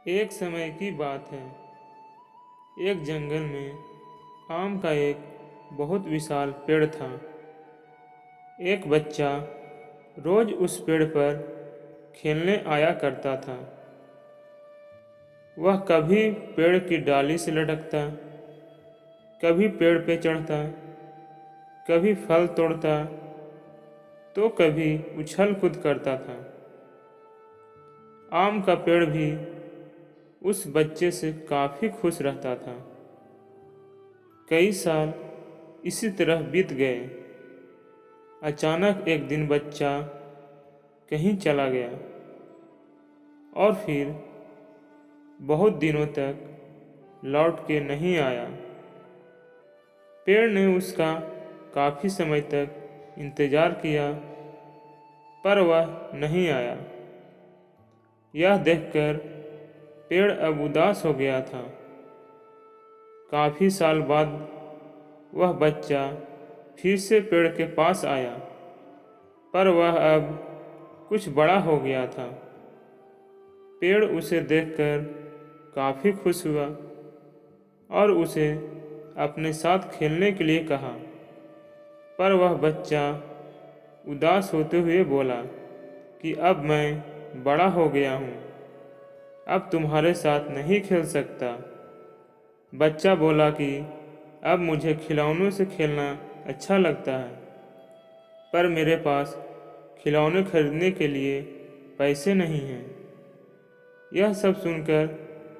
एक समय की बात है। एक जंगल में आम का एक बहुत विशाल पेड़ था। एक बच्चा रोज उस पेड़ पर खेलने आया करता था। वह कभी पेड़ की डाली से लटकता, कभी पेड़ पे चढ़ता, कभी फल तोड़ता, तो कभी उछल कूद करता था। आम का पेड़ भी उस बच्चे से काफ़ी खुश रहता था। कई साल इसी तरह बीत गए। अचानक एक दिन बच्चा कहीं चला गया और फिर बहुत दिनों तक लौट के नहीं आया। पेड़ ने उसका काफ़ी समय तक इंतज़ार किया, पर वह नहीं आया। यह देखकर पेड़ अब उदास हो गया था। काफ़ी साल बाद वह बच्चा फिर से पेड़ के पास आया, पर वह अब कुछ बड़ा हो गया था। पेड़ उसे देखकर काफ़ी खुश हुआ और उसे अपने साथ खेलने के लिए कहा, पर वह बच्चा उदास होते हुए बोला कि अब मैं बड़ा हो गया हूँ, अब तुम्हारे साथ नहीं खेल सकता। बच्चा बोला कि अब मुझे खिलौनों से खेलना अच्छा लगता है, पर मेरे पास खिलौने खरीदने के लिए पैसे नहीं हैं। यह सब सुनकर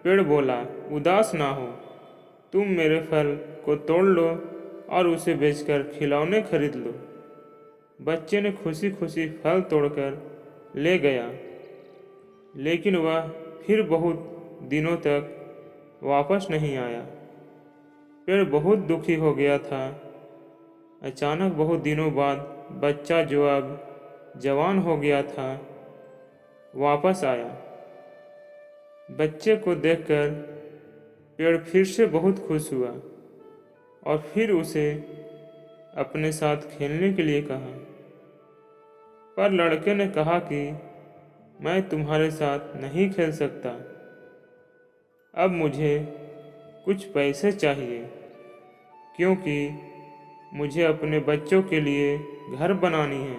पेड़ बोला, उदास ना हो, तुम मेरे फल को तोड़ लो और उसे बेचकर खिलौने खरीद लो। बच्चे ने खुशी खुशी फल तोड़कर ले गया, लेकिन वह फिर बहुत दिनों तक वापस नहीं आया। पेड़ बहुत दुखी हो गया था। अचानक बहुत दिनों बाद बच्चा, जो अब जवान हो गया था, वापस आया। बच्चे को देखकर पेड़ फिर से बहुत खुश हुआ और फिर उसे अपने साथ खेलने के लिए कहा। पर लड़के ने कहा कि मैं तुम्हारे साथ नहीं खेल सकता, अब मुझे कुछ पैसे चाहिए, क्योंकि मुझे अपने बच्चों के लिए घर बनानी है।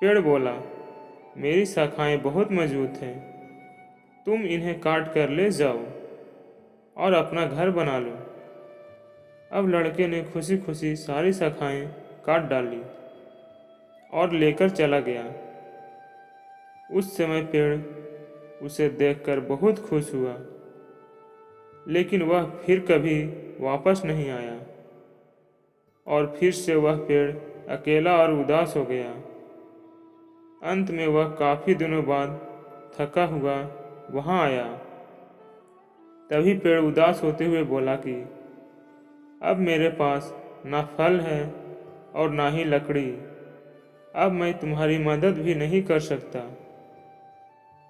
पेड़ बोला, मेरी शाखाएं बहुत मजबूत हैं, तुम इन्हें काट कर ले जाओ और अपना घर बना लो। अब लड़के ने खुशी खुशी सारी शाखाएं काट डाली और लेकर चला गया। उस समय पेड़ उसे देखकर बहुत खुश हुआ, लेकिन वह फिर कभी वापस नहीं आया और फिर से वह पेड़ अकेला और उदास हो गया। अंत में वह काफ़ी दिनों बाद थका हुआ वहाँ आया। तभी पेड़ उदास होते हुए बोला कि अब मेरे पास ना फल है और ना ही लकड़ी, अब मैं तुम्हारी मदद भी नहीं कर सकता।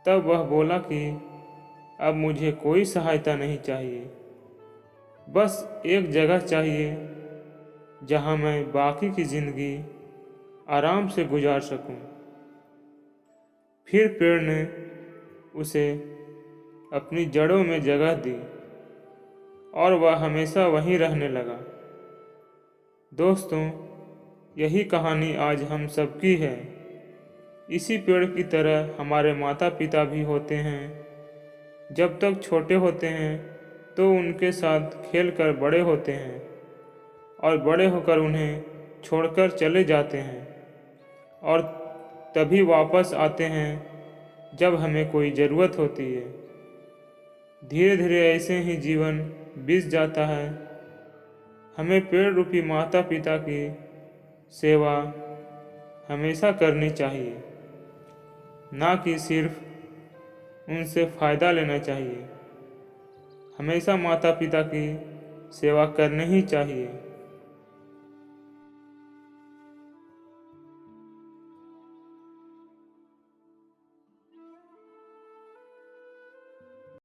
तब वह बोला कि अब मुझे कोई सहायता नहीं चाहिए, बस एक जगह चाहिए जहाँ मैं बाकी की ज़िंदगी आराम से गुजार सकूं। फिर पेड़ ने उसे अपनी जड़ों में जगह दी और वह हमेशा वहीं रहने लगा। दोस्तों, यही कहानी आज हम सबकी है। इसी पेड़ की तरह हमारे माता पिता भी होते हैं। जब तक छोटे होते हैं तो उनके साथ खेलकर बड़े होते हैं और बड़े होकर उन्हें छोड़कर चले जाते हैं, और तभी वापस आते हैं जब हमें कोई ज़रूरत होती है। धीरे धीरे ऐसे ही जीवन बीत जाता है। हमें पेड़ रूपी माता पिता की सेवा हमेशा करनी चाहिए, ना कि सिर्फ उनसे फ़ायदा लेना चाहिए। हमेशा माता पिता की सेवा करनी ही चाहिए।